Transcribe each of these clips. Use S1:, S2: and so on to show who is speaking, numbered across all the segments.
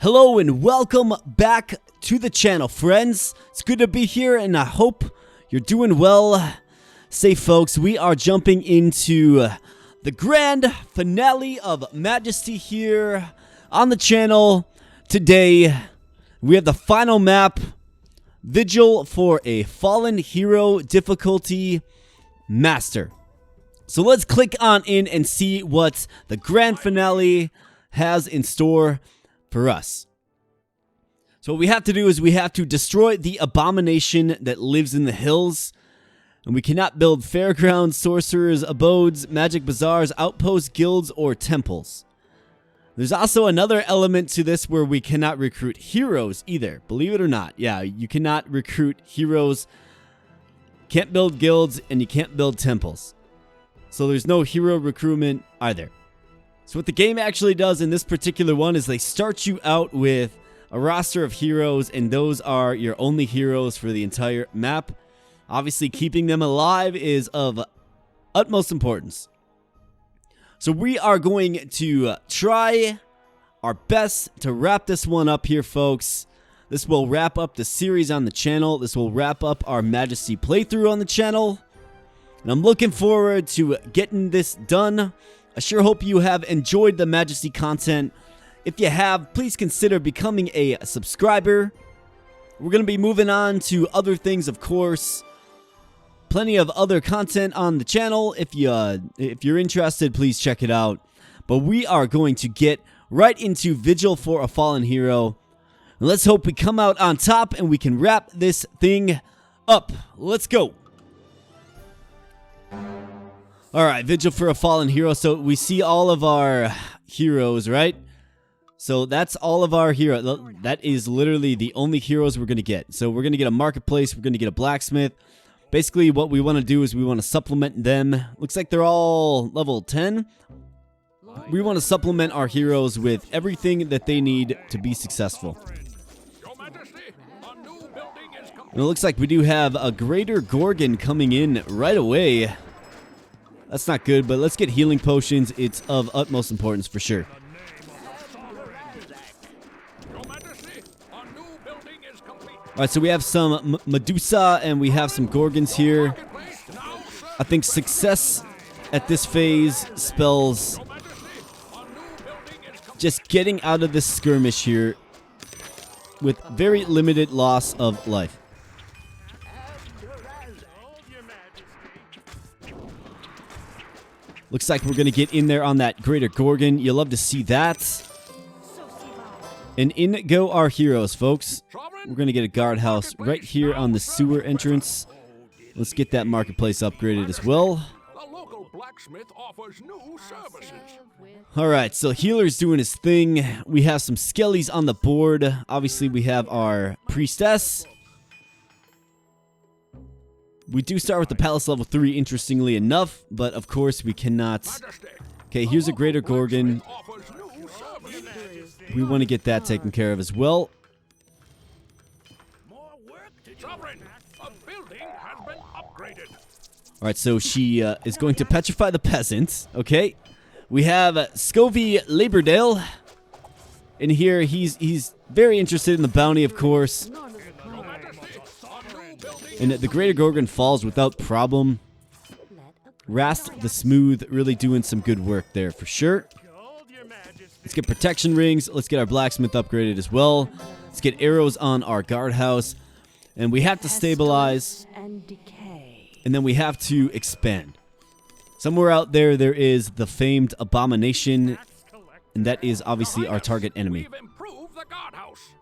S1: Hello and welcome back to the channel, friends. It's good to be here and I hope you're doing well. Say folks, we are jumping into the grand finale of Majesty here on the channel. Today, we have the final map, Vigil for a Fallen Hero difficulty Master. So let's click on in and see what the grand finale has in store for us. So what we have to do is we have to destroy the abomination that lives in the hills. And we cannot build fairgrounds, sorcerers, abodes, magic bazaars, outposts, guilds, or temples. There's also another element to this where we cannot recruit heroes either. Believe it or not. Yeah, you cannot recruit heroes, can't build guilds, and you can't build temples. So there's no hero recruitment either. So what the game actually does in this particular one is they start you out with a roster of heroes, and those are your only heroes for the entire map. Obviously, keeping them alive is of utmost importance. So we are going to try our best to wrap this one up here, folks. This will wrap up the series on the channel. This will wrap up our Majesty playthrough on the channel. And I'm looking forward to getting this done. I sure hope you have enjoyed the Majesty content. If you have, please consider becoming a subscriber. We're going to be moving on to other things, of course. Plenty of other content on the channel. If you're interested, please check it out. But we are going to get right into Vigil for a Fallen Hero. And let's hope we come out on top and we can wrap this thing up. Let's go. Alright, Vigil for a Fallen Hero. So we see all of our heroes, right? So that's all of our heroes. That is literally the only heroes we're going to get. So we're going to get a marketplace. We're going to get a blacksmith. Basically, what we want to do is we want to supplement them. Looks like they're all level 10. We want to supplement our heroes with everything that they need to be successful. And it looks like we do have a Greater Gorgon coming in right away. That's not good, but let's get healing potions. It's of utmost importance for sure. Alright, so we have some Medusa and we have some Gorgons here. I think success at this phase spells just getting out of this skirmish here with very limited loss of life. Looks like we're going to get in there on that Greater Gorgon. You'll love to see that. And in go our heroes, folks. We're going to get a guardhouse right here on the sewer entrance. Let's get that marketplace upgraded as well. Alright, so healer's doing his thing. We have some skellies on the board. Obviously, we have our priestess. We do start with the palace level 3, interestingly enough, but of course we cannot. Okay, here's a Greater Gorgon. We want to get that taken care of as well. Alright, so she is going to petrify the peasants. Okay. We have Scovey Labordale. In here, he's very interested in the bounty, of course. And the Greater Gorgon falls without problem. Rast the Smooth really doing some good work there for sure. Let's get protection rings. Let's get our blacksmith upgraded as well. Let's get arrows on our guardhouse. And we have to stabilize. And then we have to expand. Somewhere out there, there is the famed abomination. And that is obviously our target enemy.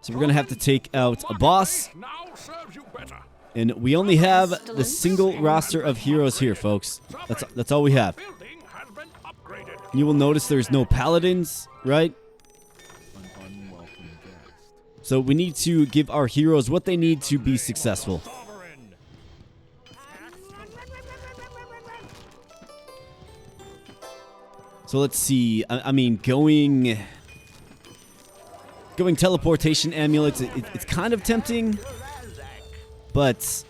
S1: So we're going to have to take out a boss. And we only have the single roster of heroes here, folks. That's all we have. You will notice there's no paladins, right? So we need to give our heroes what they need to be successful. So let's see. I mean, going teleportation amulets, it's kind of tempting. But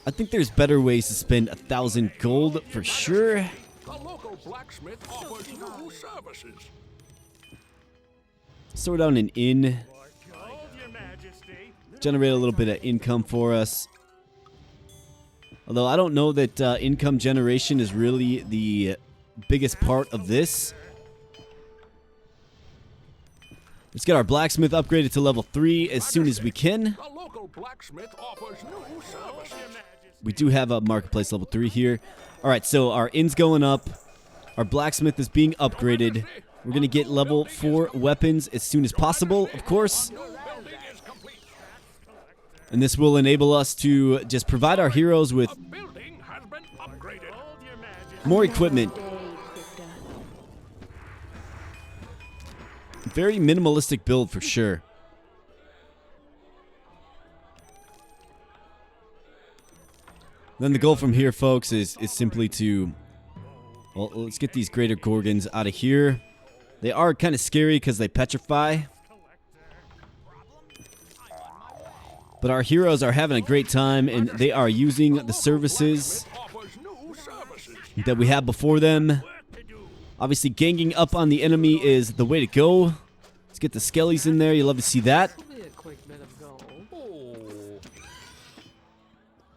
S1: I think there's better ways to spend 1,000 gold for sure. The local blacksmith offers new services. Let's throw down an inn. Generate a little bit of income for us. Although I don't know that income generation is really the biggest part of this. Let's get our blacksmith upgraded to level 3 as soon as we can. We do have a marketplace level 3 here. Alright, so our inn's going up. Our blacksmith is being upgraded. We're going to get level 4 weapons as soon as possible, of course. And this will enable us to just provide our heroes with more equipment. Very minimalistic build for sure. Then the goal from here, folks, is simply to... Well, let's get these greater Gorgons out of here. They are kind of scary because they petrify. But our heroes are having a great time, and they are using the services that we have before them. Obviously, ganging up on the enemy is the way to go. Let's get the skellies in there. You love to see that.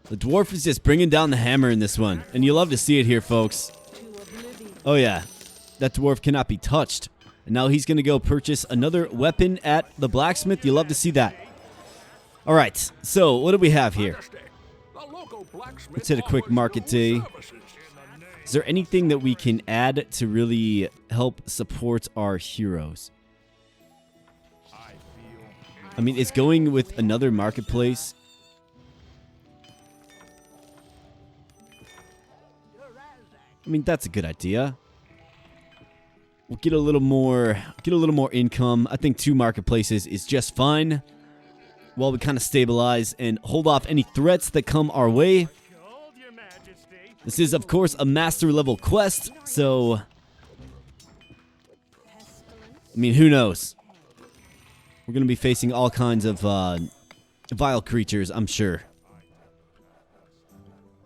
S1: The dwarf is just bringing down the hammer in this one, and you love to see it here, folks. Oh yeah, that dwarf cannot be touched. And now he's going to go purchase another weapon at the blacksmith. You love to see that. All right, so what do we have here? Let's hit a quick market day. Is there anything that we can add to really help support our heroes? I mean, is going with another marketplace? I mean, that's a good idea. We'll get a little more income. I think 2 marketplaces is just fine. While we kind of stabilize and hold off any threats that come our way. This is, of course, a master level quest, so... I mean, who knows? We're going to be facing all kinds of vile creatures, I'm sure.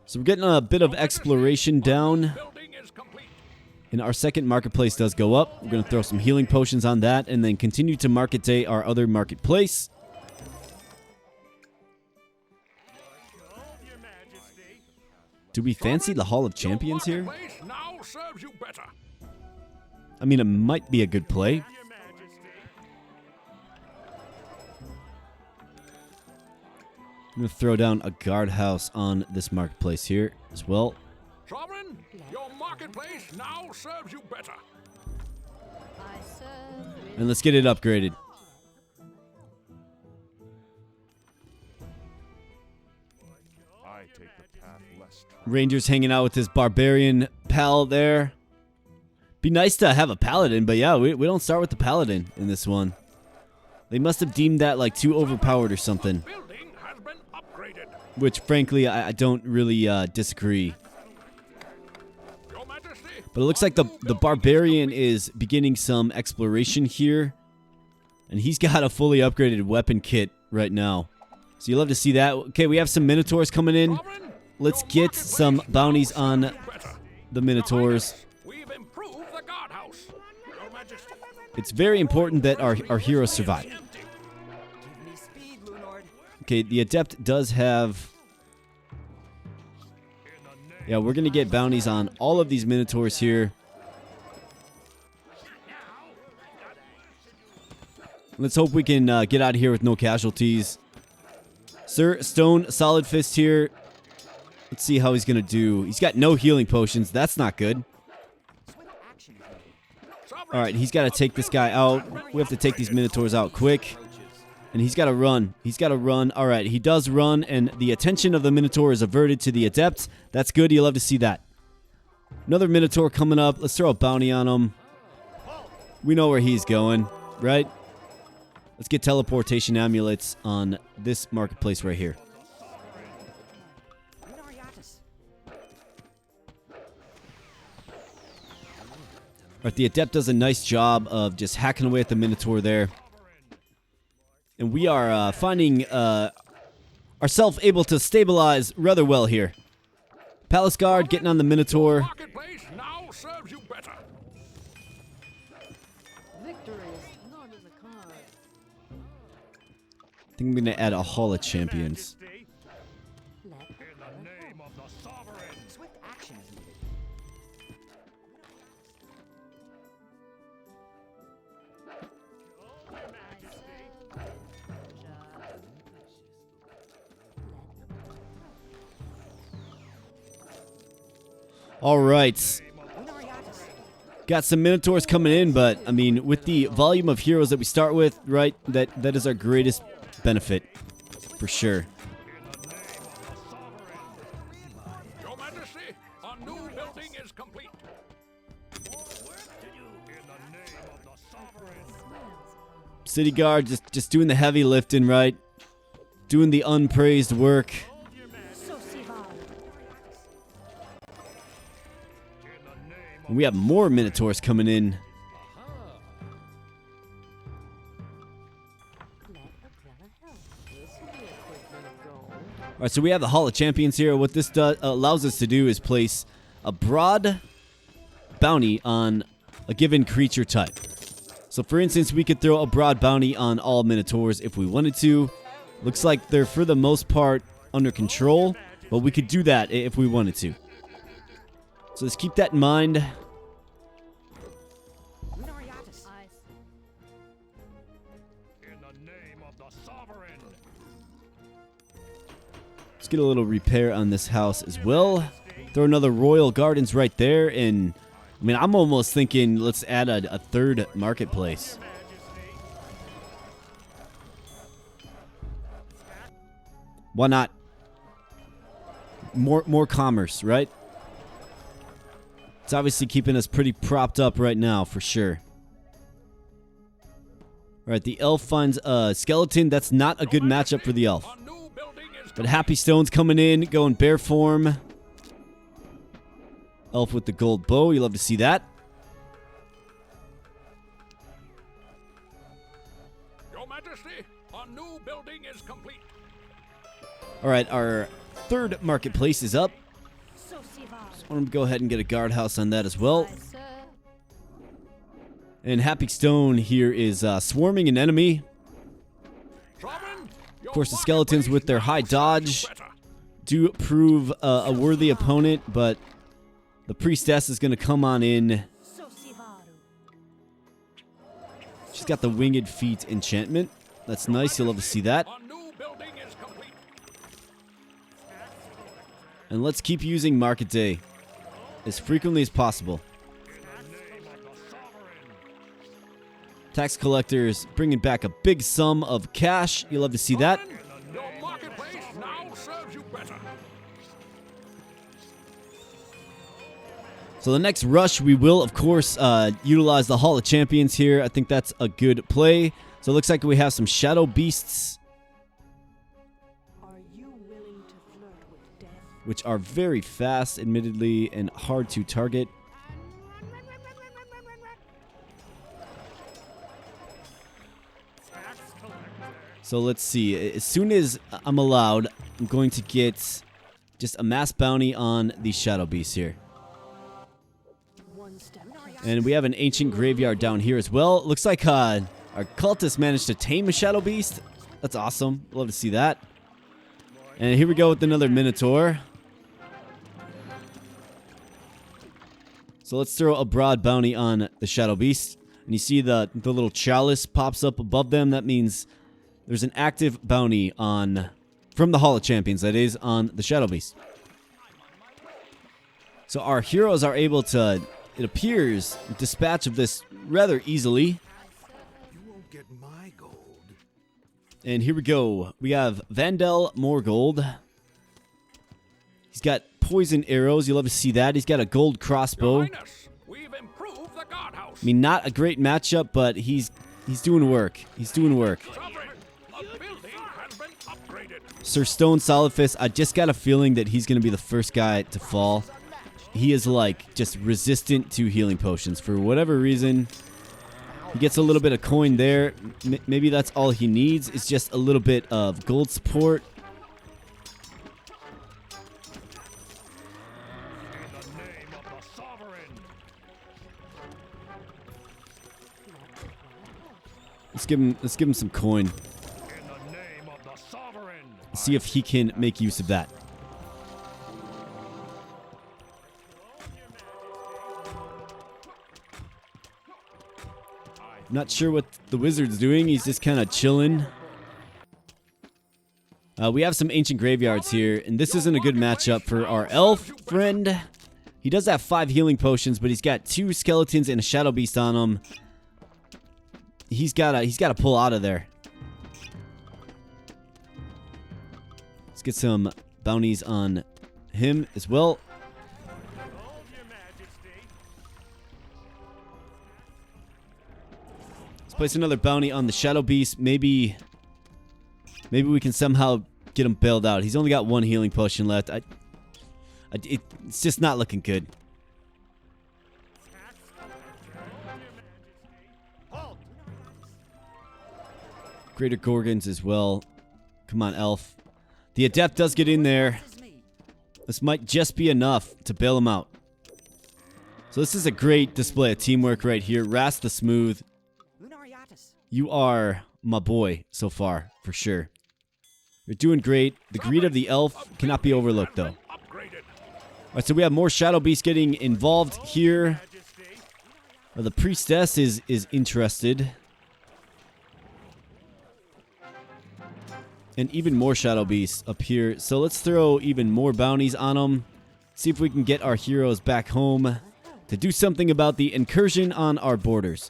S1: So we're getting a bit of exploration down. And our second marketplace does go up. We're going to throw some healing potions on that and then continue to market day our other marketplace. Do we fancy the Hall of Champions here? I mean, it might be a good play. I'm going to throw down a guardhouse on this marketplace here as well.
S2: Sovereign, your marketplace now serves you better.
S1: And let's get it upgraded. Ranger's hanging out with his barbarian pal there. Be nice to have a paladin, but yeah, we don't start with the paladin in this one. They must have deemed that like too overpowered or something. Which, frankly, I don't really disagree. But it looks like the barbarian is beginning some exploration here. And he's got a fully upgraded weapon kit right now. So you love to see that. Okay, we have some minotaurs coming in. Let's get some bounties on the minotaurs. It's very important that our heroes survive. Okay, the adept does have... Yeah, we're going to get bounties on all of these minotaurs here. Let's hope we can get out of here with no casualties. Sir Stone Solid Fist here. Let's see how he's going to do. He's got no healing potions. That's not good. Alright, he's got to take this guy out. We have to take these minotaurs out quick. And he's got to run. He's got to run. Alright, he does run, and the attention of the minotaur is averted to the adept. That's good. You love to see that. Another minotaur coming up. Let's throw a bounty on him. We know where he's going, right? Let's get teleportation amulets on this marketplace right here. Alright, the adept does a nice job of just hacking away at the minotaur there. And we are finding ourselves able to stabilize rather well here. Palace Guard getting on the minotaur. think I'm going to add a Hall of Champions.
S2: In the name of the sovereign. Swift action is needed.
S1: All right. Got some Minotaurs coming in, but, I mean, with the volume of heroes that we start with, right, that is our greatest benefit, for sure.
S2: Your Majesty, a new building is complete. More work to do. In the name of the sovereign.
S1: City Guard just doing the heavy lifting, right? Doing the unpraised work. And we have more Minotaurs coming in. Alright, so we have the Hall of Champions here. What this allows us to do is place a broad bounty on a given creature type. So for instance, we could throw a broad bounty on all Minotaurs if we wanted to. Looks like they're for the most part under control, but we could do that if we wanted to. So let's keep that in mind.
S2: In the name of the sovereign.
S1: Let's get a little repair on this house as well. Throw another Royal Gardens right there. And, I mean, I'm almost thinking let's add a third marketplace. Why not? More commerce, right? It's obviously keeping us pretty propped up right now, for sure. Alright, the elf finds a skeleton. That's not a good matchup for the elf. But Happy Stone's coming in, going bear form. Elf with the gold bow. You love to see that.
S2: Your Majesty, a new building is complete.
S1: Alright, our third marketplace is up. I want to go ahead and get a guardhouse on that as well. And Happy Stone here is swarming an enemy. Of course, the skeletons with their high dodge do prove a worthy opponent, but the priestess is going to come on in. She's got the winged feet enchantment. That's nice. You'll love to see that. And let's keep using Market Day as frequently as possible. Tax collectors bringing back a big sum of cash. You'll love to see that.
S2: Your marketplace now serves you better.
S1: So the next rush, we will, of course, utilize the Hall of Champions here. I think that's a good play. So it looks like we have some Shadow Beasts, which are very fast, admittedly, and hard to target. So let's see. As soon as I'm allowed, I'm going to get just a mass bounty on the Shadow Beasts here. And we have an ancient graveyard down here as well. Looks like our cultists managed to tame a Shadow Beast. That's awesome. Love to see that. And here we go with another Minotaur. So let's throw a broad bounty on the Shadow Beast. And you see the little chalice pops up above them. That means there's an active bounty on, from the Hall of Champions, that is, on the Shadow Beast. So our heroes are able to, it appears, dispatch of this rather easily.
S2: You won't get my gold.
S1: And here we go. We have Vandal Morgold. He's got poison arrows. You'll love to see that. He's got a gold crossbow.
S2: We've improved the guardhouse.
S1: I mean, not a great matchup, but he's doing work. He's doing work. Sir Stone Solid Fist, I just got a feeling that he's going to be the first guy to fall. He is, like, just resistant to healing potions. For whatever reason, he gets a little bit of coin there. Maybe that's all he needs, is just a little bit of gold support. Let's give him some coin.
S2: In the name of
S1: See if he can make use of that. Not sure what the wizard's doing. He's just kind of chilling. We have some ancient graveyards here, and this isn't a good matchup for our elf friend. He does have 5 healing potions, but he's got 2 skeletons and a shadow beast on him. He's gotta pull out of there. Let's get some bounties on him as well. Let's place another bounty on the shadow beast. Maybe we can somehow get him bailed out. He's only got 1 healing potion left. It's just not looking good. Greater Gorgons as well. Come on, elf. The adept does get in there. This might just be enough to bail him out. So this is a great display of teamwork right here. Rast the Smooth. You are my boy so far, for sure. You're doing great. The greed of the elf cannot be overlooked, though. Alright, so we have more Shadow Beasts getting involved here. The Priestess is interested. And even more Shadow Beasts up here. So let's throw even more bounties on them. See if we can get our heroes back home to do something about the incursion on our borders.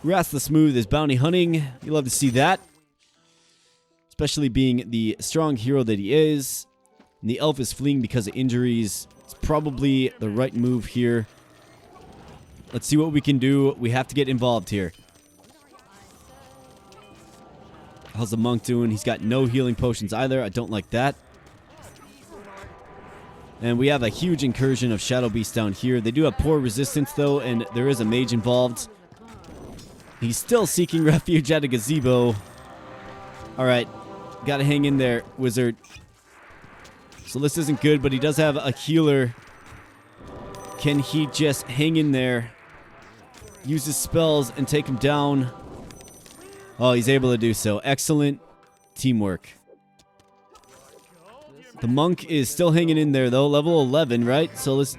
S1: Rast the Smooth is bounty hunting. You love to see that. Especially being the strong hero that he is. And the elf is fleeing because of injuries. It's probably the right move here. Let's see what we can do. We have to get involved here. How's the monk doing? He's got no healing potions either. I don't like that. And we have a huge incursion of Shadow Beasts down here. They do have poor resistance, though, and there is a mage involved. He's still seeking refuge at a gazebo. Alright. Gotta hang in there, wizard. So this isn't good, but he does have a healer. Can he just hang in there? Use his spells and take him down? Oh, he's able to do so. Excellent teamwork. The monk is still hanging in there, though. Level 11, right? So it's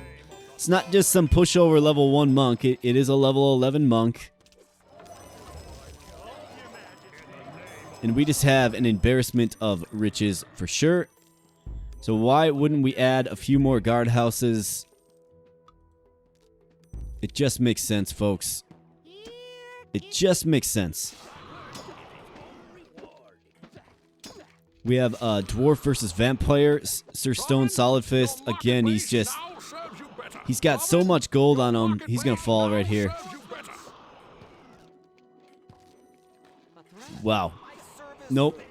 S1: not just some pushover level 1 monk. It is a level 11 monk. And we just have an embarrassment of riches for sure. So why wouldn't we add a few more guardhouses? It just makes sense, folks. It just makes sense. We have Dwarf versus Vampire. Sir Stone Solid Fist. Again, he's got so much gold on him. He's going to fall right here. Wow. Nope.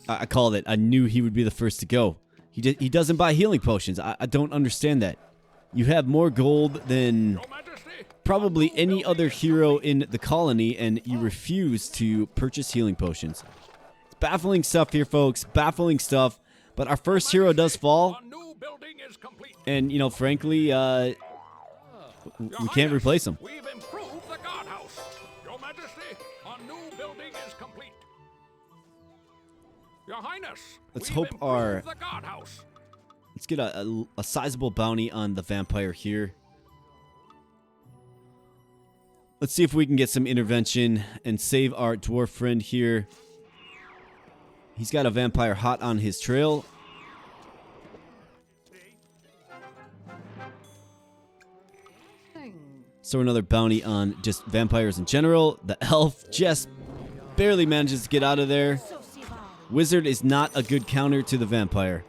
S1: I called it. I knew he would be the first to go. He doesn't buy healing potions. I don't understand that. You have more gold than probably any other hero in the colony, and you refuse to purchase healing potions. It's baffling stuff here, folks. Baffling stuff. But our first hero does fall. And, you know, frankly, we can't replace him.
S2: We've improved the guardhouse. Your Majesty, a new building is complete. Your Highness,
S1: let's hope our...
S2: the guardhouse.
S1: Let's get a sizable bounty on the vampire here. Let's see if we can get some intervention and save our dwarf friend here. He's got a vampire hot on his trail. So another bounty on just vampires in general. The elf just barely manages to get out of there. Wizard is not a good counter to the vampire.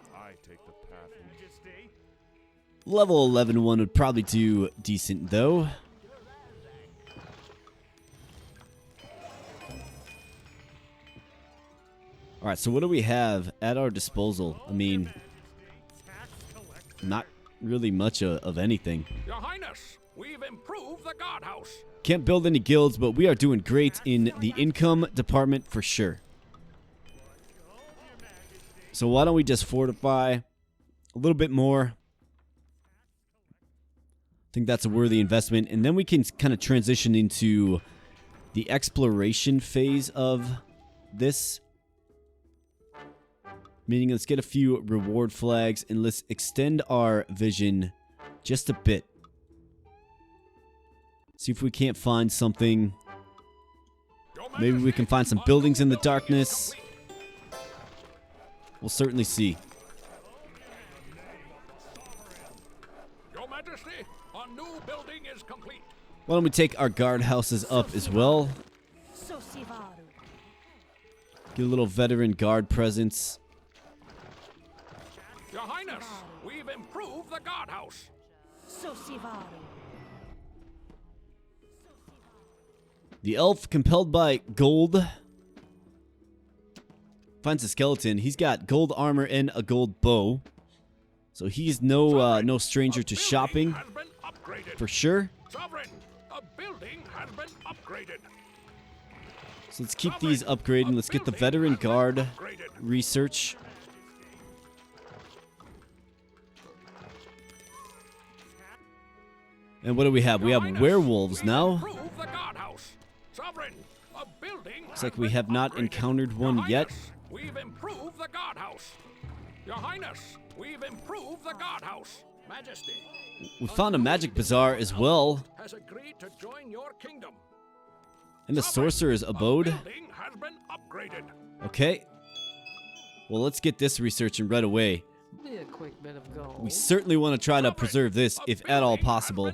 S1: Level 11 one would probably do decent, though. Alright, so what do we have at our disposal? I mean, not really much of anything.
S2: Your Highness, we've improved the guardhouse.
S1: Can't build any guilds, but we are doing great in the income department for sure. So why don't we just fortify a little bit more? I think that's a worthy investment. And then we can kind of transition into the exploration phase of this. Meaning, let's get a few reward flags and let's extend our vision just a bit. See if we can't find something. Maybe we can find some buildings in the darkness. We'll certainly see.
S2: Your Majesty, our new building is complete.
S1: Why don't we take our guardhouses up as well? Get a little veteran guard presence.
S2: Your Highness, we've improved the guardhouse.
S1: The elf, compelled by gold, finds a skeleton. He's got gold armor and a gold bow. So he's no stranger to shopping, for sure.
S2: Sovereign, a building has been upgraded.
S1: So let's keep these upgrading. Let's get the veteran guard research. And what do we have? We have werewolves now. Looks like we have not encountered one yet.
S2: We've improved the guardhouse. Your Highness, we've improved the guardhouse. Majesty.
S1: We found a magic bazaar as well.
S2: Has agreed to join your kingdom.
S1: And the sorcerer's abode.
S2: Building has been upgraded.
S1: Okay. Well, let's get this researching right away.
S3: Be a quick bit of gold.
S1: We certainly want to try to preserve this if at all possible.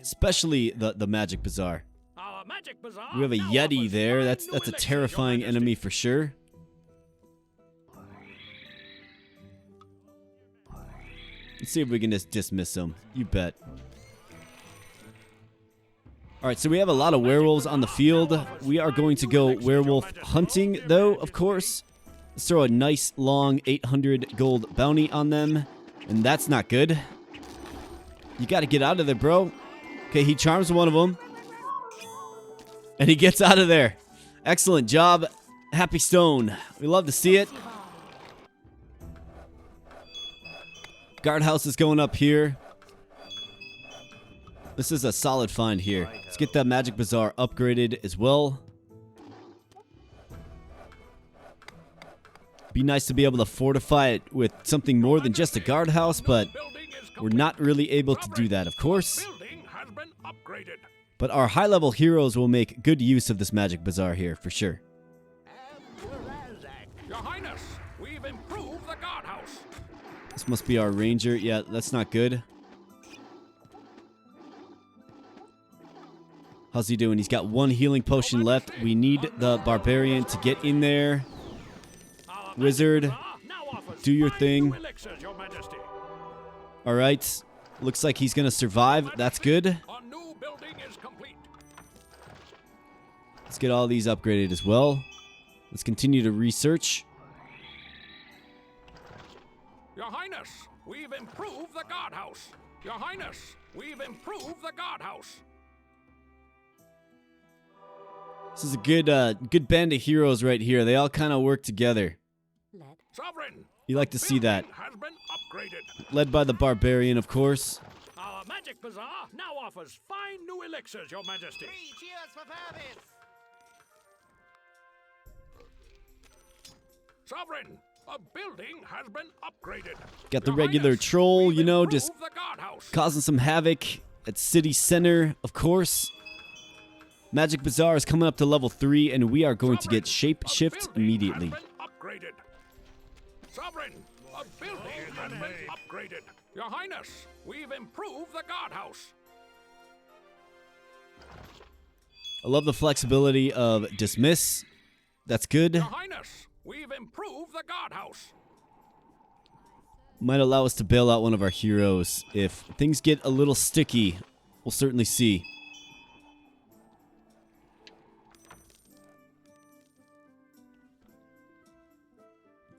S1: Especially the magic bazaar.
S2: Our magic bazaar
S1: We have a
S2: now
S1: yeti
S2: offers
S1: there.
S2: fine
S1: That's
S2: new
S1: a
S2: elixirs,
S1: terrifying
S2: Your
S1: enemy
S2: Majesty.
S1: for sure. Let's see if we can just dismiss him. You bet. Alright, so we have a lot of werewolves on the field. We are going to go werewolf hunting, though, of course. Let's throw a nice, long 800 gold bounty on them. And that's not good. You gotta get out of there, bro. Okay, he charms one of them. And he gets out of there. Excellent job, Happy Stone. We love to see it. Guardhouse is going up here. This is a solid find here. Let's get that magic bazaar upgraded as well. Be nice to be able to fortify it with something more than just a guardhouse, but we're not really able to do that, of course.
S2: Building has been upgraded.
S1: But our high-level heroes will make good use of this magic bazaar here, for sure.
S2: Your Highness, we've improved the guardhouse.
S1: This must be our ranger. Yeah, that's not good. How's he doing? He's got one healing potion left. We need the barbarian to get in there. Wizard, do your thing. All right. Looks like he's going to survive. That's good.
S2: Our new building is complete.
S1: Let's get all these upgraded as well. Let's continue to research.
S2: Your Highness, we've improved the guardhouse. Your Highness, we've improved the guardhouse.
S1: This is a good band of heroes right here. They all kind of work together.
S2: Sovereign,
S1: You like to see that.
S2: building has been upgraded.
S1: Led by the barbarian, of course.
S2: Our magic bazaar now offers fine new elixirs, Your Majesty.
S4: Cheers for Purvis!
S2: Sovereign, a building has been upgraded.
S1: Got the
S2: Your
S1: regular
S2: Highness,
S1: troll,
S2: we've
S1: you know, just
S2: improved the guardhouse.
S1: causing some havoc at city center, of course. Magic Bazaar is coming up to level 3, and we are going to get shape shift immediately.
S2: Has been upgraded. Sovereign, a building has been upgraded. Your Highness, we've improved the guardhouse.
S1: I love the flexibility of dismiss. That's good.
S2: Your Highness, we've improved the guardhouse.
S1: Might allow us to bail out one of our heroes. If things get a little sticky, we'll certainly see.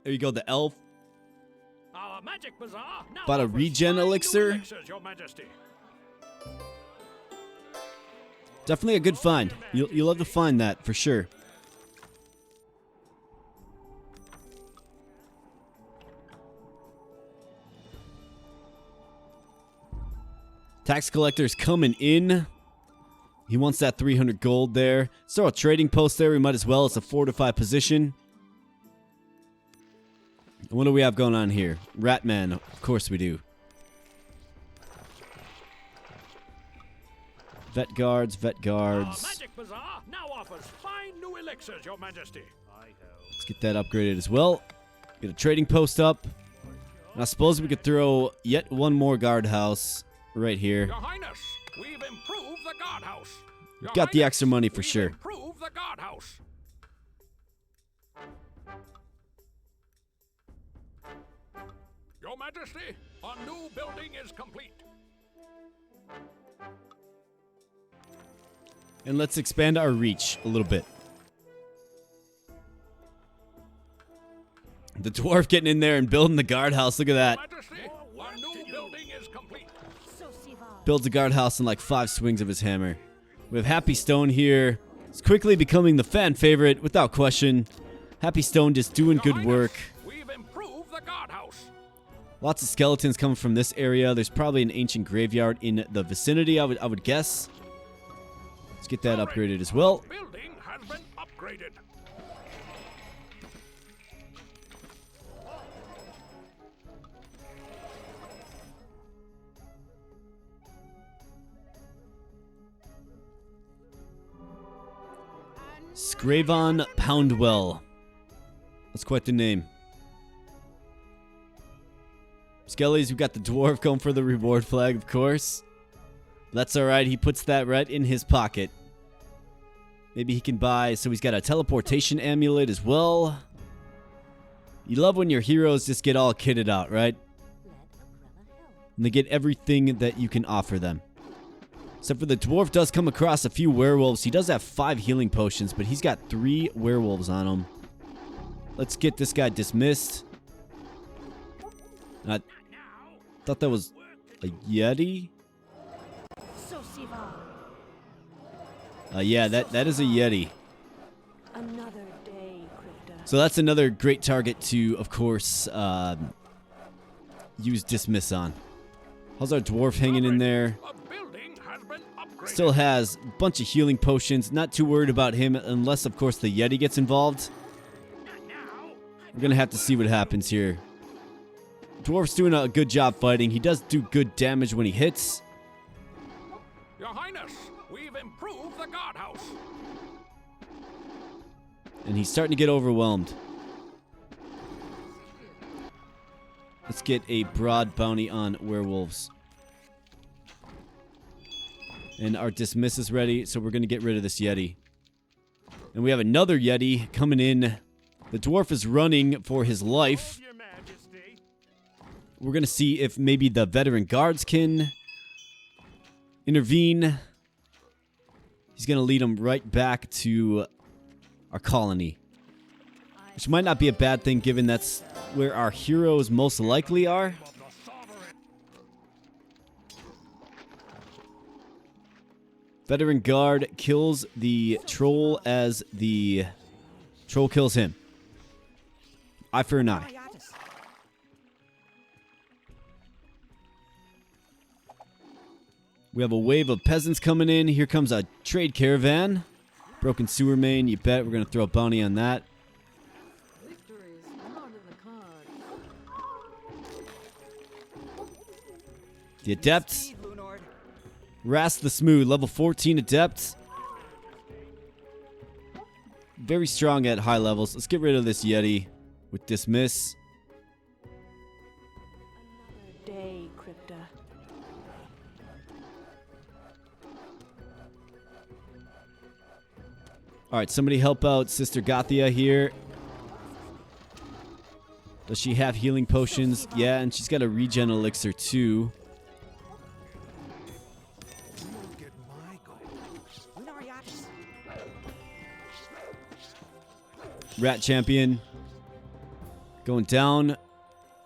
S1: There you go, the elf.
S2: Our magic bazaar now
S1: Bought a
S2: offers
S1: regen
S2: fine new
S1: elixir.
S2: elixirs, Your Majesty.
S1: Definitely a good find. You'll love to find that, for sure. Tax collector's coming in. He wants that 300 gold there. So a trading post there. We might as well. It's a fortified position. What do we have going on here? Ratman. Of course we do. Vet guards, vet guards.
S2: Magic Bazaar now offers fine new elixirs, Your Majesty.
S1: Let's get that upgraded as well. Get a trading post up. And I suppose we could throw yet one more guardhouse right here.
S2: Your Highness, we've improved the guardhouse. Your
S1: Got the
S2: Highness,
S1: extra money for
S2: we've
S1: sure.
S2: improved the guardhouse. Your Majesty, our new building is complete.
S1: And let's expand our reach a little bit. The dwarf getting in there and building the guardhouse. Look at that.
S2: Majesty, our new building is complete.
S1: Builds a guardhouse in like 5 swings of his hammer. We have Happy Stone here. It's quickly becoming the fan favorite without question. Happy Stone just doing
S2: Your
S1: good work.
S2: Highness, we've improved the guardhouse.
S1: Lots of skeletons coming from this area. There's probably an ancient graveyard in the vicinity, I would guess. Let's get that upgraded as well.
S2: Building has been upgraded.
S1: Scravon Poundwell. That's quite the name. Skellies, we got the dwarf going for the reward flag, of course. That's alright, he puts that right in his pocket. Maybe he can buy, so he's got a teleportation amulet as well. You love when your heroes just get all kitted out, right? And they get everything that you can offer them. Except for the dwarf does come across a few werewolves. He does have 5 healing potions, but he's got 3 werewolves on him. Let's get this guy dismissed. I thought that was a Yeti. Yeah, that is a Yeti.
S4: Another day, Crypta.
S1: So that's another great target to, of course, use dismiss on. How's our dwarf hanging in there?
S2: A building has been upgraded.
S1: Still has a bunch of healing potions. Not too worried about him unless, of course, the Yeti gets involved. We're going to have to see what happens here. Dwarf's doing a good job fighting. He does do good damage when he hits.
S2: Your Highness, we've improved the guardhouse.
S1: And he's starting to get overwhelmed. Let's get a broad bounty on werewolves. And our dismiss is ready, so we're going to get rid of this Yeti. And we have another Yeti coming in. The dwarf is running for his life.
S2: Your Majesty.
S1: We're going to see if maybe the veteran guards can intervene. He's going to lead them right back to our colony. Which might not be a bad thing given that's where our heroes most likely are.
S2: Of the sovereign.
S1: Veteran guard kills the troll as the troll kills him. Eye for an eye. We have a wave of peasants coming in. Here comes a trade caravan. Broken sewer main, you bet. We're going to throw a bounty on that.
S3: Victory is not in the cards.
S1: The adepts. Rast the Smooth, level 14 adept. Very strong at high levels. Let's get rid of this Yeti with dismiss.
S4: Another day, Crypta.
S1: Alright, somebody help out Sister Gothia here. Does she have healing potions? Yeah, and she's got a regen elixir too. Rat champion. Going down.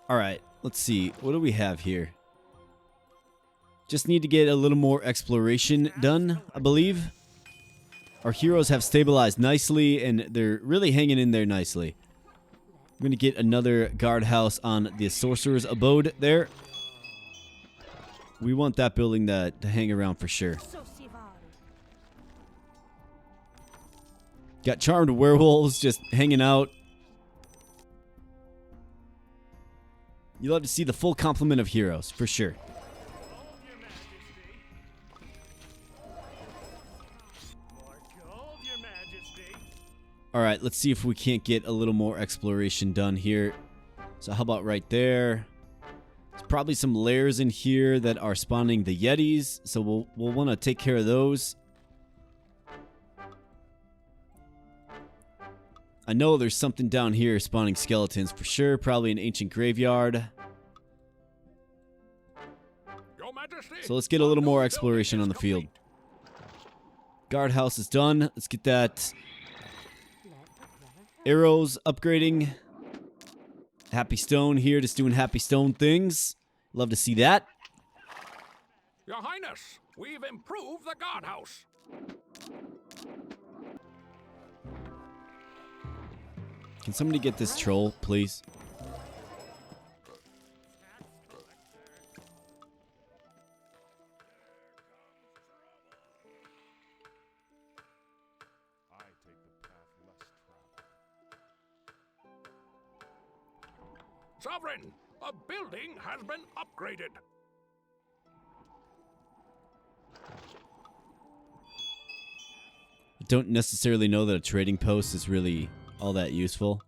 S1: Alright, let's see. What do we have here? Just need to get a little more exploration done, I believe. Our heroes have stabilized nicely, and they're really hanging in there nicely. I'm going to get another guardhouse on the sorcerer's abode there. We want that building to hang around for sure. Got charmed werewolves just hanging out. You love to see the full complement of heroes, for sure. Alright, let's see if we can't get a little more exploration done here. So how about right there? There's probably some lairs in here that are spawning the Yetis, so we'll want to take care of those. I know there's something down here spawning skeletons for sure, probably an ancient graveyard.
S2: Your Majesty,
S1: So let's get a little more exploration on the field. Guardhouse is done. Let's get that arrows upgrading. Happy Stone here, just doing Happy Stone things. Love to see that.
S2: Your Highness, we've improved the guardhouse.
S1: Can somebody get this troll, please?
S2: Sovereign, a building has been upgraded.
S1: I don't necessarily know that a trading post is really all that useful.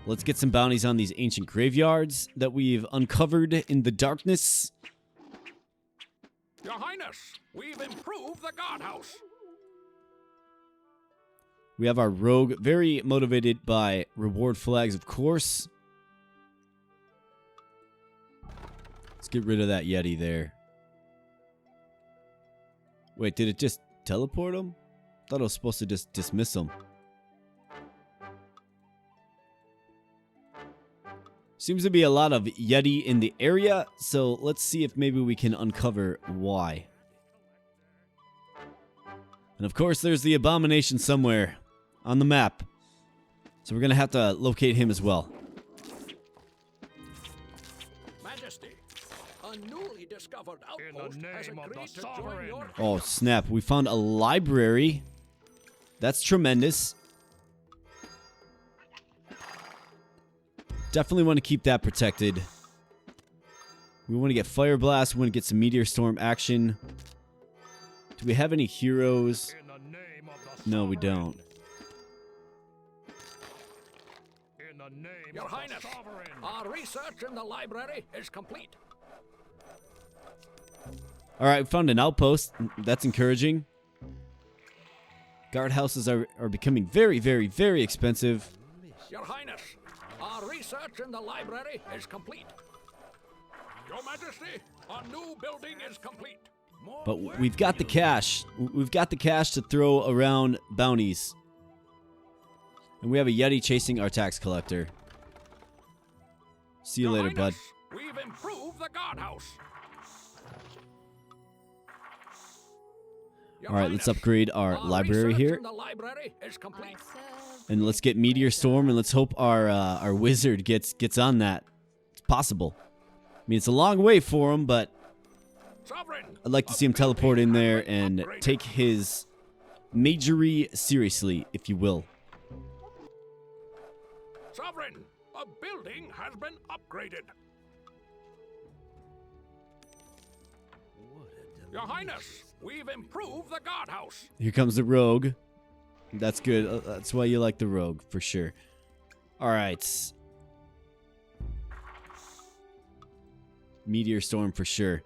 S1: Let's get some bounties on these ancient graveyards that we've uncovered in the darkness.
S2: Your Highness, we've improved the guardhouse.
S1: We have our rogue, very motivated by reward flags, of course. Let's get rid of that Yeti there. Wait, did it just teleport him? Thought it was supposed to just dismiss him. Seems to be a lot of Yeti in the area, so let's see if maybe we can uncover why. And of course, there's the abomination somewhere on the map. So we're going to have to locate him as well.
S2: Majesty, a newly discovered outpost has agreed to join your...
S1: Oh, snap. We found a library. That's tremendous. Definitely want to keep that protected. We want to get Fire Blast. We want to get some Meteor Storm action. Do we have any heroes? No, we don't.
S2: Your Highness, our research in the library is complete.
S1: Alright, we found an outpost. That's encouraging. Guardhouses are becoming very, very, very expensive.
S2: Your Highness, our research in the library is complete. Your Majesty, our new building is complete.
S1: But we've got the cash. We've got the cash to throw around bounties. And we have a Yeti chasing our tax collector. See you
S2: Your
S1: later, bud.
S2: Highness, we've improved the guardhouse. Your
S1: Alright, let's
S2: Highness,
S1: upgrade our library
S2: research
S1: here.
S2: in the library is complete.
S1: And let's get Meteor Storm, and let's hope our wizard gets on that. It's possible. I mean, it's a long way for him, but
S2: Sovereign,
S1: I'd like to
S2: a
S1: see him teleport in
S2: building
S1: there
S2: has been
S1: and
S2: upgraded.
S1: take his majory seriously, if you will.
S2: Sovereign, a building has been upgraded. Your Highness, we've improved the guardhouse.
S1: Here comes the rogue. That's good. That's why you like the rogue, for sure. Alright. Meteor Storm for sure.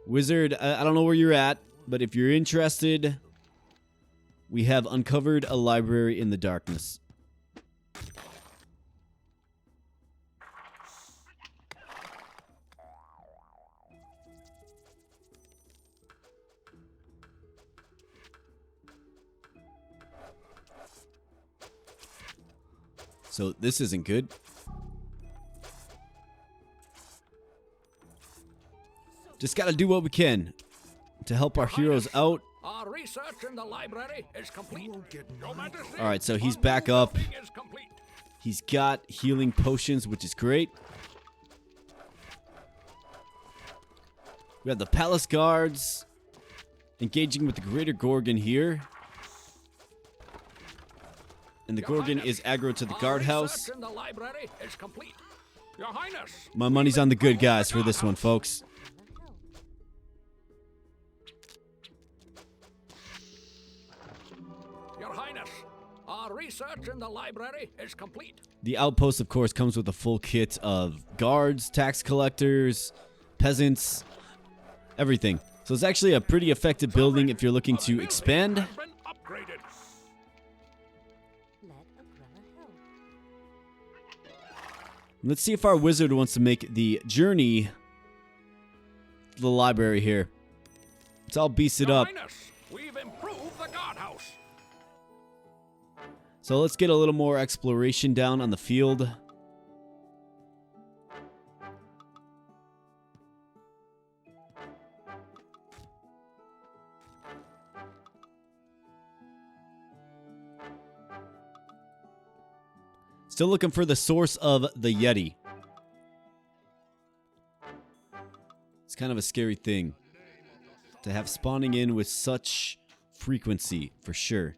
S1: Wizard, I don't know where you're at, but if you're interested, we have uncovered a library in the darkness. So this isn't good. Just gotta do what we can to help our heroes out.
S2: Our research in the library is complete. Your Majesty,
S1: All right, so he's
S2: our
S1: back
S2: new
S1: up.
S2: building is complete.
S1: He's got healing potions, which is great. We have the palace guards engaging with the greater Gorgon here. And the
S2: Your
S1: Gorgon
S2: Highness,
S1: is aggro to the
S2: our
S1: guardhouse.
S2: research in the library is complete. Your Highness,
S1: My money's on the good guys for this one, folks.
S2: Your Highness, our research in the library is complete.
S1: The outpost, of course, comes with a full kit of guards, tax collectors, peasants, everything. So it's actually a pretty effective building if you're looking to expand.
S2: Has been upgraded.
S1: Let's see if our wizard wants to make the journey to the library here. Let's all beast it
S2: Your
S1: up.
S2: Highness, we've improved the guardhouse.
S1: So let's get a little more exploration down on the field. Still looking for the source of the Yeti. It's kind of a scary thing to have spawning in with such frequency, for sure.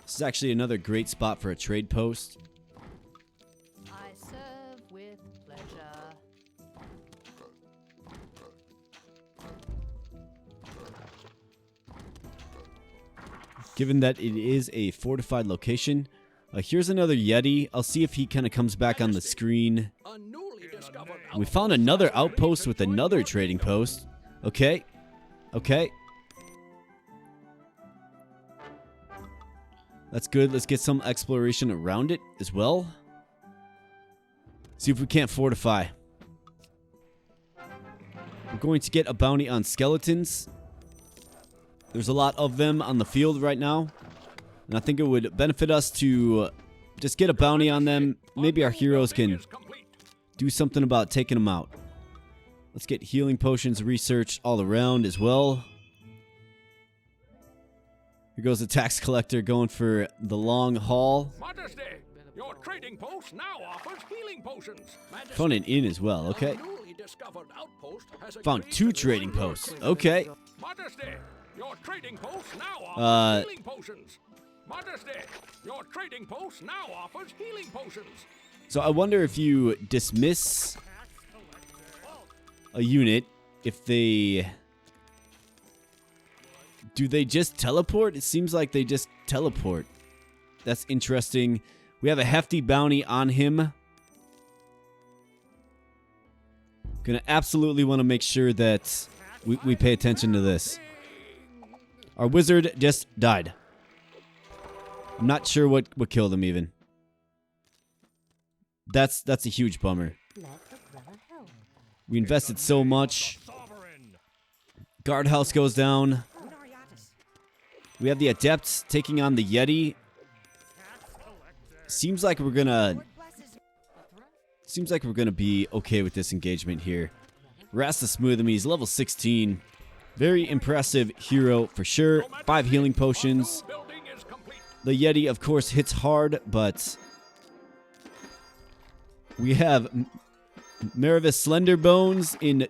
S1: This is actually another great spot for a trade post.
S3: I serve with pleasure.
S1: Given that it is a fortified location, here's another Yeti. I'll see if he kind of comes back on the screen.
S2: A newly discovered
S1: We found another outpost with another trading post. Okay. Okay. That's good. Let's get some exploration around it as well. See if we can't fortify. We're going to get a bounty on skeletons. There's a lot of them on the field right now. And I think it would benefit us to just get a bounty on them. Maybe our heroes can do something about taking them out. Let's get healing potions researched all around as well. Here goes the tax collector going for the long haul.
S2: Majesty, your trading post now offers healing potions. Majesty,
S1: Found an inn as well,
S2: a
S1: okay.
S2: newly discovered outpost has
S1: Found
S2: agreed
S1: 2
S2: to
S1: trading
S2: deliver
S1: posts.
S2: goods.
S1: Okay.
S2: Majesty, your trading post now offers healing potions. Majesty, your trading post now offers healing potions.
S1: So I wonder if you dismiss a unit, if they... Do they just teleport? It seems like they just teleport. That's interesting. We have a hefty bounty on him. Gonna absolutely want to make sure that we pay attention to this. Our wizard just died. I'm not sure what killed him even. That's a huge bummer. We invested so much. Guardhouse goes down. We have the Adepts taking on the Yeti. Seems like we're gonna be okay with this engagement here. Rasta Smooth him. He's level 16. Very impressive hero for sure. 5 healing potions.
S2: Building is complete.
S1: The Yeti, of course, hits hard, but we have Maravis Slenderbones in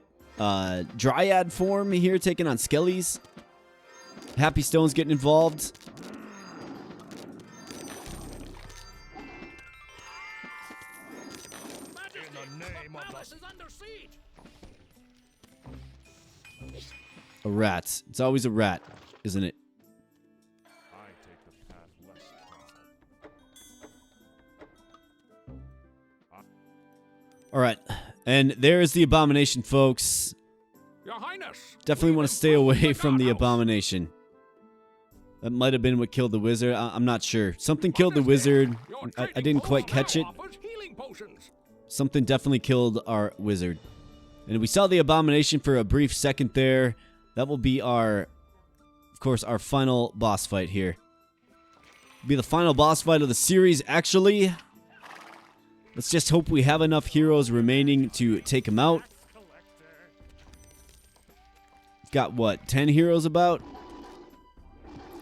S1: Dryad form here taking on Skellies. Happy Stone's getting involved.
S2: Majesty, the palace is under siege.
S1: A rat. It's always a rat, isn't it?
S2: I take the path less traveled.
S1: All right. And there's the Abomination, folks.
S2: Your Highness,
S1: Definitely
S2: we've
S1: want to stay
S2: improved
S1: away from the
S2: guardhouse.
S1: Abomination. That might have been what killed the wizard. I'm not sure. Something killed the wizard.
S2: Your
S1: I
S2: trading
S1: didn't
S2: post
S1: quite catch
S2: now
S1: it.
S2: offers healing potions.
S1: Something definitely killed our wizard. And we saw the Abomination for a brief second there. That will be of course, our final boss fight here. Be the final boss fight of the series, actually. Let's just hope we have enough heroes remaining to take him out. Got what, 10 heroes about?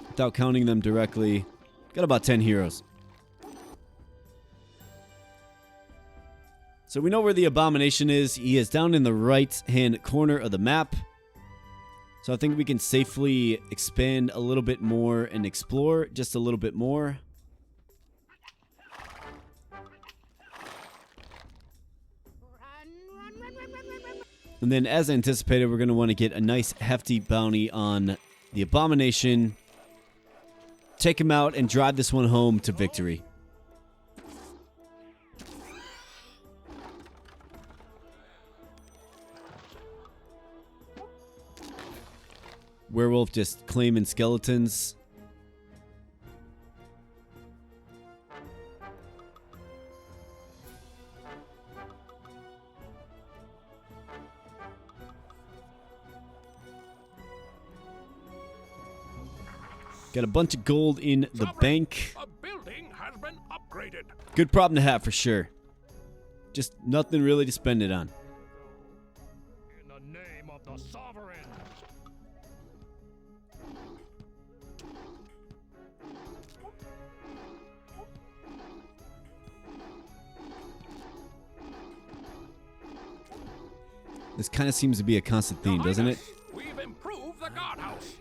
S1: Without counting them directly. Got about 10 heroes. So we know where the Abomination is. He is down in the right-hand corner of the map. So I think we can safely expand a little bit more and explore just a little bit more. And then, as anticipated, we're going to want to get a nice hefty bounty on the Abomination. Take him out and drive this one home to victory. Werewolf just claiming skeletons. Got a bunch of gold in the bank.
S2: A building has been upgraded.
S1: Good problem to have for sure. Just nothing really to spend it on.
S2: In the name of the sovereign.
S1: This kind of seems to be a constant theme, doesn't it?
S2: We've improved the guardhouse.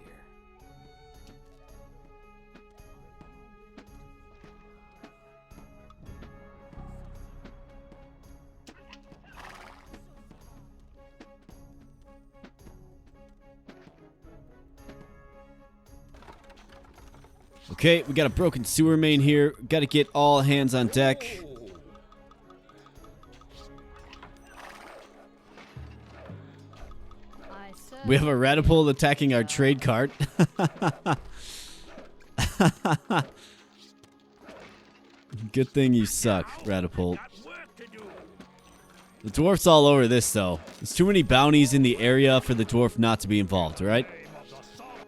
S1: Okay, we got a broken sewer main here. Got to get all hands on deck.
S3: I serve
S1: We have a Ratapult attacking our trade cart. Good thing you suck, Ratapult.
S2: Got work to do.
S1: The dwarf's all over this, though. There's too many bounties in the area for the dwarf not to be involved, alright?
S2: Name of the sovereign.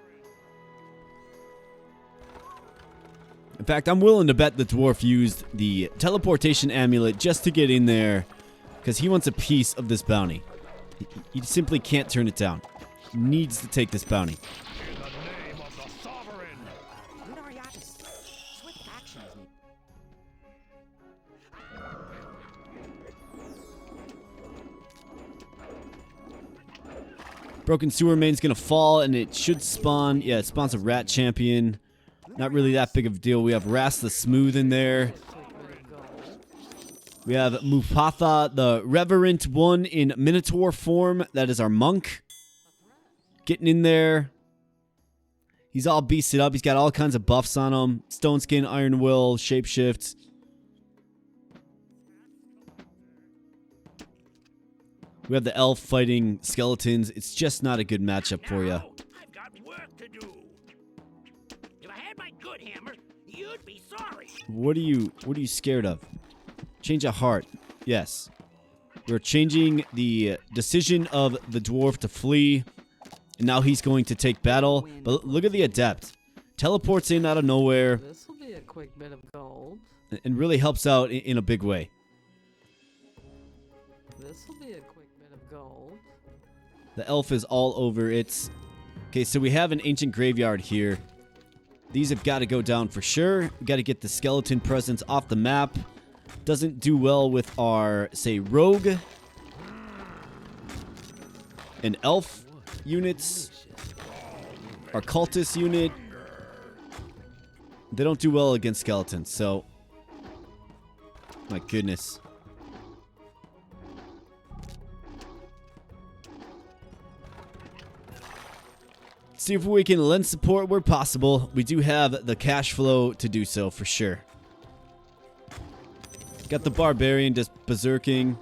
S1: In fact, I'm willing to bet the dwarf used the teleportation amulet just to get in there, because he wants a piece of this bounty. He simply can't turn it down. He needs to take this bounty.
S2: In the name of the sovereign.
S5: Swift action is needed.
S1: Broken sewer main's gonna fall, and it should spawn. Yeah, it spawns a rat champion. Not really that big of a deal. We have Ras the Smooth in there. We have Mupatha, the Reverent one in Minotaur form. That is our monk. Getting in there. He's all beasted up. He's got all kinds of buffs on him. Stone Skin, Iron Will, Shapeshift. We have the elf fighting skeletons. It's just not a good matchup for you.
S2: Now, I've got work to do. If I had my good hammer, you'd be sorry.
S1: What are you scared of? Change of heart. Yes. We're changing the decision of the dwarf to flee. And now he's going to take battle. But look at the adept. Teleports in out of nowhere.
S6: This will be a quick bit of gold.
S1: And really helps out in a big way.
S6: This will be a quick bit of gold.
S1: The elf is all over it. Okay, so we have an ancient graveyard here. These have got to go down for sure. We got to get the skeleton presence off the map. Doesn't do well with our, say, rogue and elf units. Our cultist unit. They don't do well against skeletons, so... My goodness. See if we can lend support where possible. We do have the cash flow to do so for sure. Got the barbarian just berserking.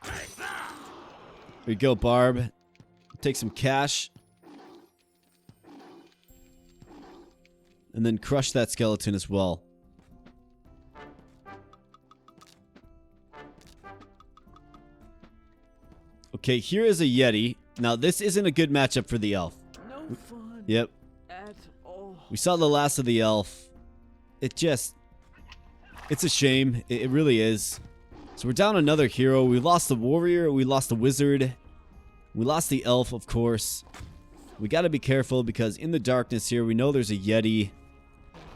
S1: Here we go, Barb. Take some cash. And then crush that skeleton as well. Okay, here is a Yeti. Now, this isn't a good matchup for the elf.
S6: No fun
S1: Yep.
S6: at all.
S1: We saw the last of the elf. It's a shame. It really is. So we're down another hero. We lost the warrior. We lost the wizard. We lost the elf, of course. We got to be careful because in the darkness here, we know there's a Yeti.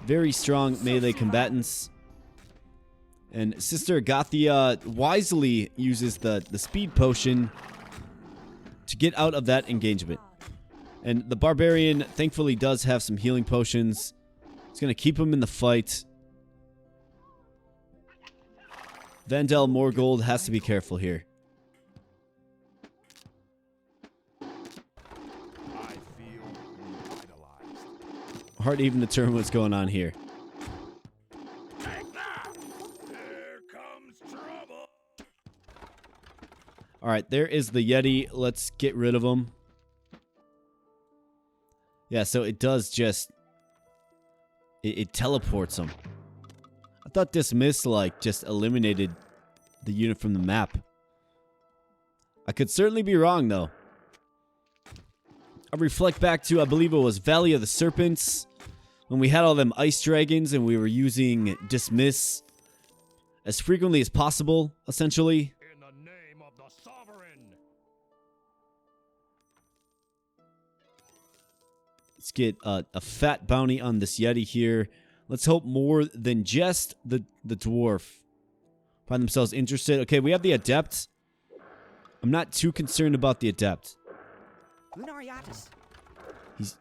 S1: Very strong melee combatants. And Sister Agathia wisely uses the speed potion to get out of that engagement. And the barbarian thankfully does have some healing potions. It's going to keep him in the fight. Vandal Morgold has to be careful here.
S2: I feel revitalized.
S1: Hard to even determine what's going on here.
S2: Take that! Here comes trouble!
S1: Alright, there is the Yeti. Let's get rid of him. Yeah, so it does just... It teleports him. I thought Dismiss, like, just eliminated the unit from the map. I could certainly be wrong, though. I reflect back to, I believe it was Valley of the Serpents, when we had all them ice dragons and we were using Dismiss as frequently as possible, essentially.
S2: In the name of the Sovereign!
S1: Let's get a fat bounty on this Yeti here. Let's hope more than just the dwarf find themselves interested. Okay, we have the Adept. I'm not too concerned about the Adept.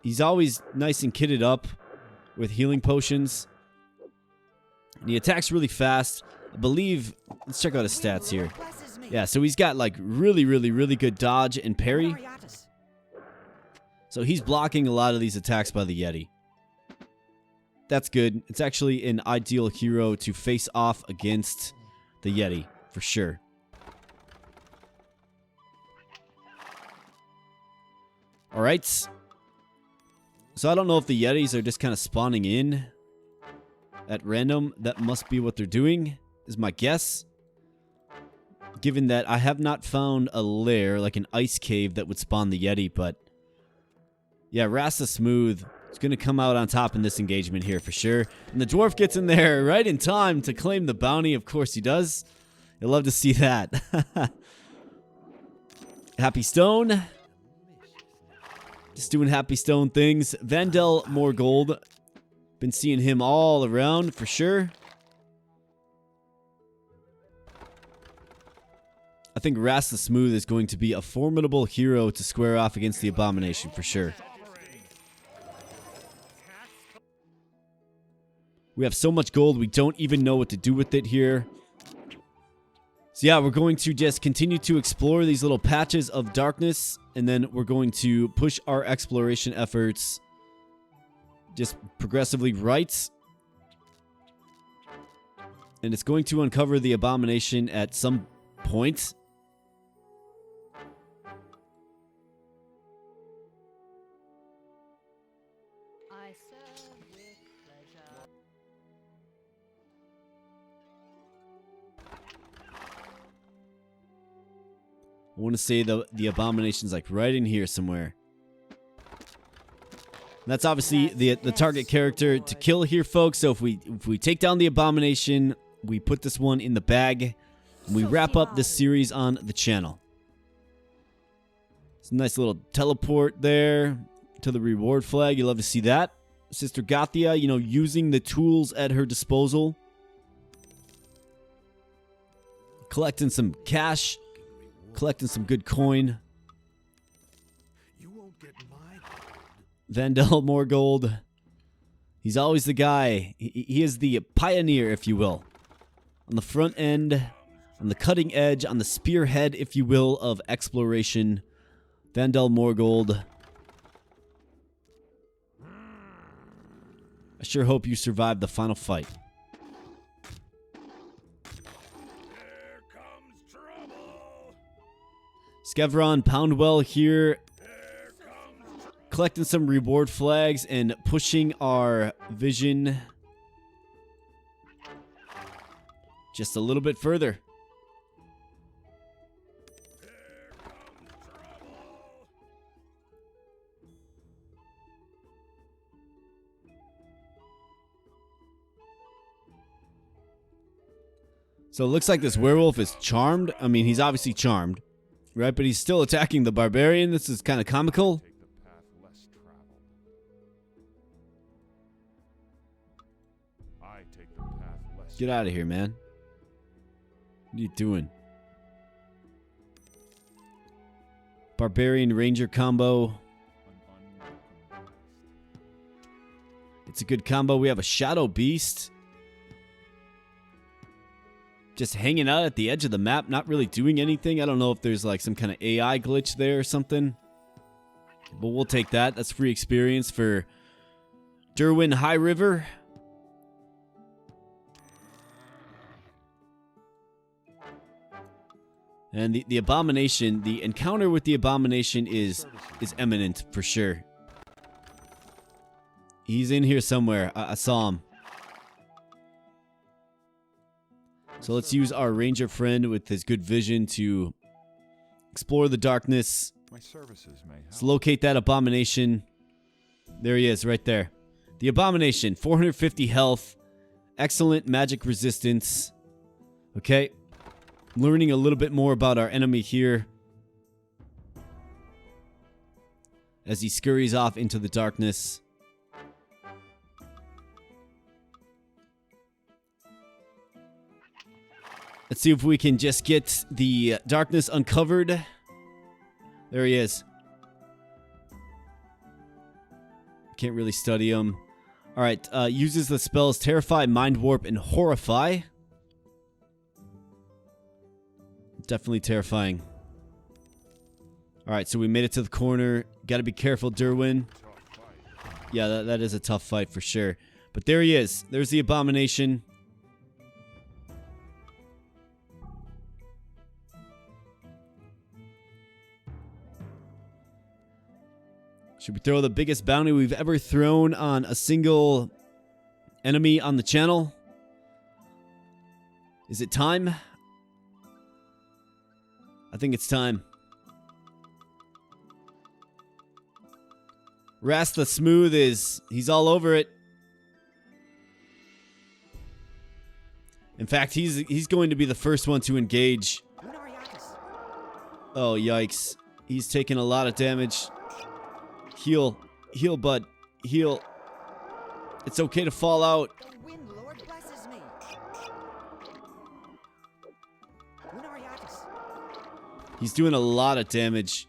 S1: He's always nice and kitted up with healing potions. And he attacks really fast. I believe... Let's check out his stats here. Yeah, so he's got like really good dodge and parry. So he's blocking a lot of these attacks by the Yeti. That's good. It's actually an ideal hero to face off against the Yeti, for sure. Alright. So I don't know if the Yetis are just kind of spawning in at random. That must be what they're doing, is my guess. Given that I have not found a lair, like an ice cave, that would spawn the Yeti, but... Yeah, Rasta Smooth is going to come out on top in this engagement here for sure. And the dwarf gets in there right in time to claim the bounty. Of course he does. You'll love to see that. Happy Stone. Just doing Happy Stone things. Vandal Morgold. Been seeing him all around for sure. I think Rasta Smooth is going to be a formidable hero to square off against the Abomination for sure. We have so much gold, we don't even know what to do with it here. So yeah, we're going to just continue to explore these little patches of darkness, and then we're going to push our exploration efforts just progressively right. And it's going to uncover the Abomination at some point.
S3: I serve with pleasure.
S1: I want to say the Abomination's like right in here somewhere. And that's obviously the target character to kill here, folks. So if we take down the Abomination, we put this one in the bag, and we wrap up this series on the channel. It's a nice little teleport there to the reward flag. You love to see that. Sister Gothia, you know, using the tools at her disposal. Collecting some cash. Collecting some good coin.
S2: You won't get my
S1: Vandal Morgold. He's always the guy. He is the pioneer, if you will. On the front end, on the cutting edge, on the spearhead, if you will, of exploration. Vandal Morgold. I sure hope you survive the final fight.
S2: Here comes trouble!
S1: Skevron Poundwell here,
S2: Here comes trouble!
S1: collecting some reward flags and pushing our vision just a little bit further.
S2: Here comes trouble!
S1: So it looks like this werewolf is charmed. I mean, he's obviously charmed, right? But he's still attacking the barbarian. This is kind of comical.
S2: Take the path less traveled. I take the path less
S1: Get out of here, man. What are you doing? Barbarian Ranger combo.
S2: an unwelcome guest.
S1: It's a good combo. We have a Shadow Beast. just hanging out at the edge of the map, not really doing anything. I don't know if there's like some kind of AI glitch there or something. But we'll take that. That's free experience for Derwin High River. And the abomination, the encounter with the abomination is imminent for sure. He's in here somewhere. I saw him. So let's use our ranger friend with his good vision to explore the darkness.
S2: My services may help.
S1: Let's locate that abomination. There he is, right there. The abomination, 450 health, excellent magic resistance. Okay. Learning a little bit more about our enemy here as he scurries off into the darkness. Let's see if we can just get the darkness uncovered. There he is. Can't really study him. Alright, uses the spells Terrify, Mind Warp, and Horrify. Definitely terrifying. Alright, so we made it to the corner. Gotta be careful, Derwin. Yeah, that is a tough fight for sure. But there he is. There's the abomination. Should we throw the biggest bounty we've ever thrown on a single enemy on the channel? Is it time? I think it's time. Rast the Smooth he's all over it. In fact, he's going to be the first one to engage. Oh, yikes. He's taking a lot of damage. Heal, bud, heal. It's okay to fall out.
S5: The wind lord blesses me.
S1: He's doing a lot of damage.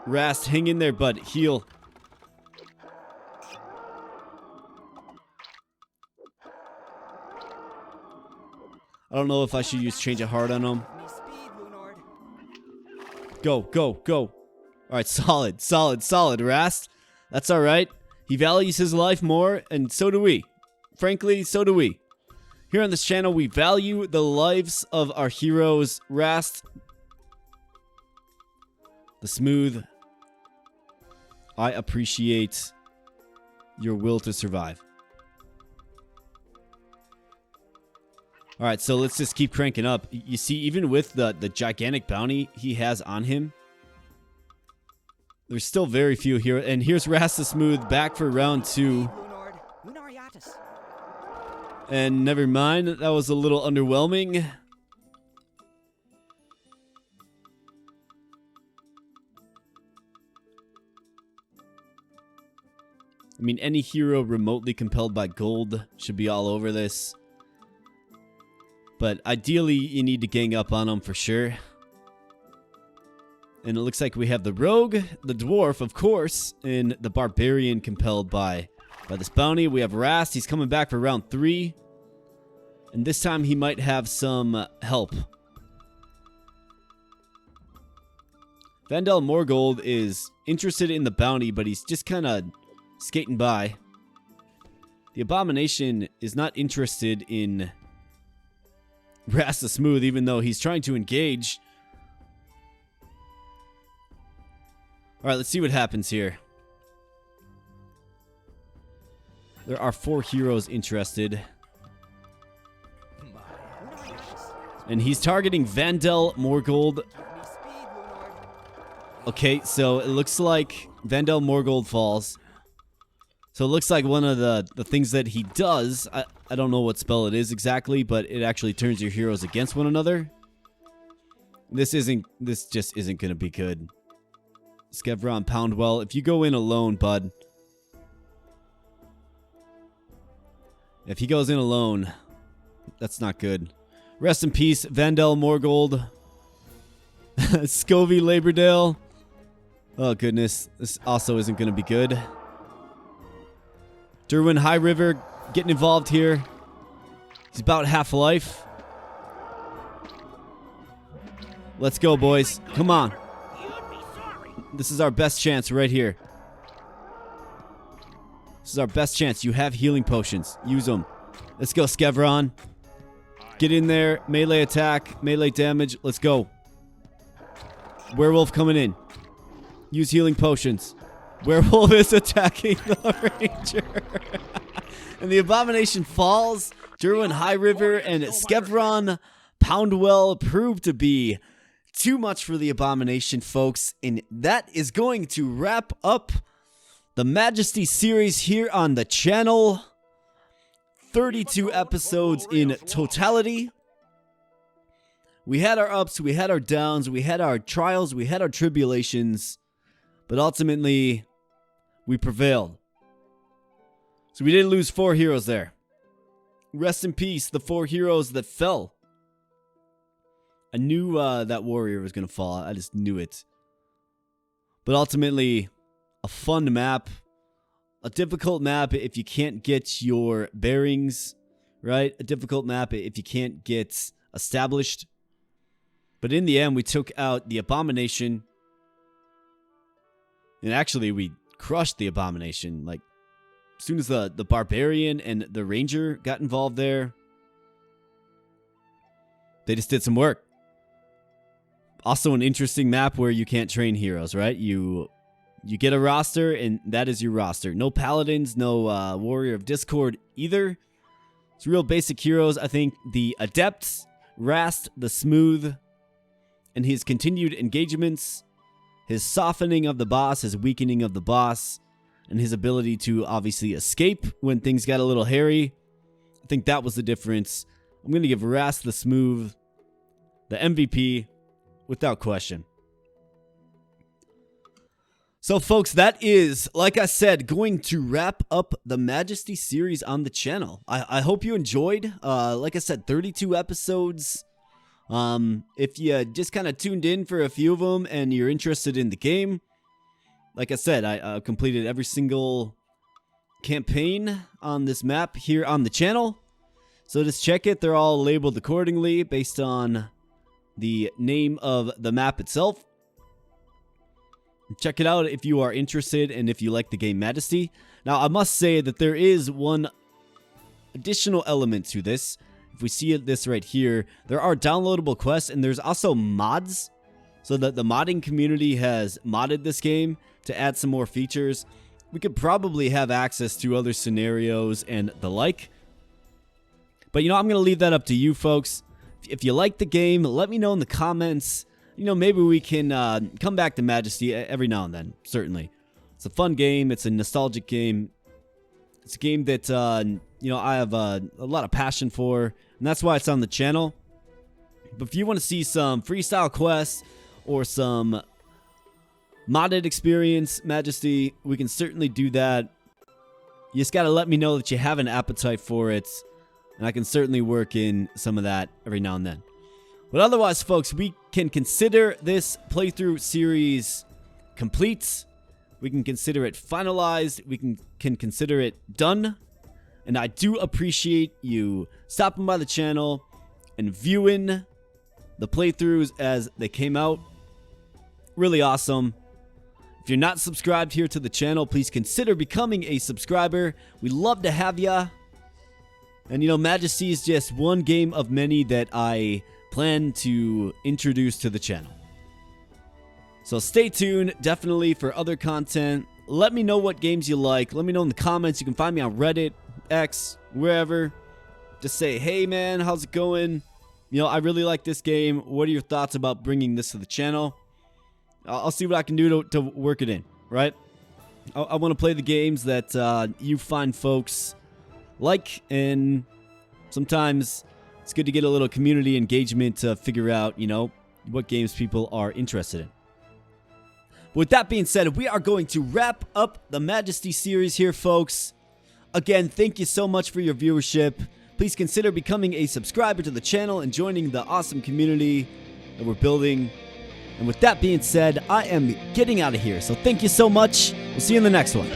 S1: Rast, hang in there, bud. Heal. I don't know if I should use Change of Heart on him. Go, go, go. Alright, solid, Rast. That's alright. He values his life more, and so do we. Frankly, so do we. Here on this channel, we value the lives of our heroes. Rast, the Smooth, I appreciate your will to survive. Alright, so let's just keep cranking up. You see, even with the gigantic bounty he has on him, there's still very few here. And here's Rast the Smooth back for round 2. And never mind, that was a little underwhelming. I mean, any hero remotely compelled by gold should be all over this. But ideally, you need to gang up on them for sure. And it looks like we have the rogue, the dwarf, of course, and the barbarian compelled by this bounty. We have Rast. He's coming back for round 3. And this time he might have some help. Vandal Morgold is interested in the bounty, but he's just kind of skating by. The Abomination is not interested in Rast the Smooth, even though he's trying to engage. Alright, let's see what happens here. There are 4 heroes interested. And he's targeting Vandal Morgold. Okay, so it looks like Vandal Morgold falls. So it looks like one of the things that he does, I don't know what spell it is exactly, but it actually turns your heroes against one another. This just isn't going to be good. Skevron Poundwell, if you go in alone, bud. If he goes in alone, that's not good. Rest in peace, Vandal Morgold. Scovey Labordale. Oh, goodness. This also isn't going to be good. Derwin High River getting involved here. He's about half life. Let's go, boys. Come on. This is our best chance right here. This is our best chance. You have healing potions. Use them. Let's go, Skevron. Get in there. Melee attack. Melee damage. Let's go. Werewolf coming in. Use healing potions. Werewolf is attacking the ranger. And the abomination falls. Derwin High River and Skevron Poundwell proved to be too much for the abomination, folks. And that is going to wrap up the Majesty series here on the channel. 32 episodes in totality. We had our ups, we had our downs, we had our trials, we had our tribulations. But ultimately, we prevailed. So we didn't lose 4 heroes there. Rest in peace, the 4 heroes that fell. I knew that warrior was going to fall. I just knew it. But ultimately, a fun map. A difficult map if you can't get your bearings, right? A difficult map if you can't get established. But in the end, we took out the abomination. And actually, we crushed the abomination. Like, as soon as the barbarian and the ranger got involved there, they just did some work. Also an interesting map where you can't train heroes, right? You get a roster, and that is your roster. No paladins, no warrior of discord either. It's real basic heroes. I think the adepts, Rast, the smooth, and his continued engagements, his softening of the boss, his weakening of the boss, and his ability to obviously escape when things got a little hairy. I think that was the difference. I'm going to give Rast the smooth the MVP without question. So, folks, that is, like I said, going to wrap up the Majesty series on the channel. I hope you enjoyed. Like I said, 32 episodes. If you just kind of tuned in for a few of them and you're interested in the game, like I said, I completed every single campaign on this map here on the channel. So just check it. They're all labeled accordingly based on the name of the map itself. Check it out if you are interested and if you like the game Majesty. Now, I must say that there is one additional element to this. If we see this right here, there are downloadable quests and there's also mods. So that the modding community has modded this game to add some more features. We could probably have access to other scenarios and the like. But, I'm going to leave that up to you folks. If you like the game, let me know in the comments. Maybe we can come back to Majesty every now and then, certainly. It's a fun game. It's a nostalgic game. It's a game that, I have a lot of passion for, and that's why it's on the channel. But if you want to see some freestyle quests or some modded experience, Majesty, we can certainly do that. You just got to let me know that you have an appetite for it, and I can certainly work in some of that every now and then. But otherwise, folks, we can consider this playthrough series complete. We can consider it finalized. We can consider it done. And I do appreciate you stopping by the channel and viewing the playthroughs as they came out. Really awesome. If you're not subscribed here to the channel, please consider becoming a subscriber. We'd love to have ya. And Majesty is just one game of many that I plan to introduce to the channel. So stay tuned, definitely, for other content. Let me know what games you like. Let me know in the comments. You can find me on Reddit, X, wherever. Just say, hey man, how's it going? I really like this game. What are your thoughts about bringing this to the channel? I'll see what I can do to work it in, right? I want to play the games that you find folks like, and sometimes it's good to get a little community engagement to figure out, what games people are interested in. With that being said, we are going to wrap up the Majesty series here, folks. Again, thank you so much for your viewership. Please consider becoming a subscriber to the channel and joining the awesome community that we're building. And with that being said, I am getting out of here. So thank you so much. We'll see you in the next one.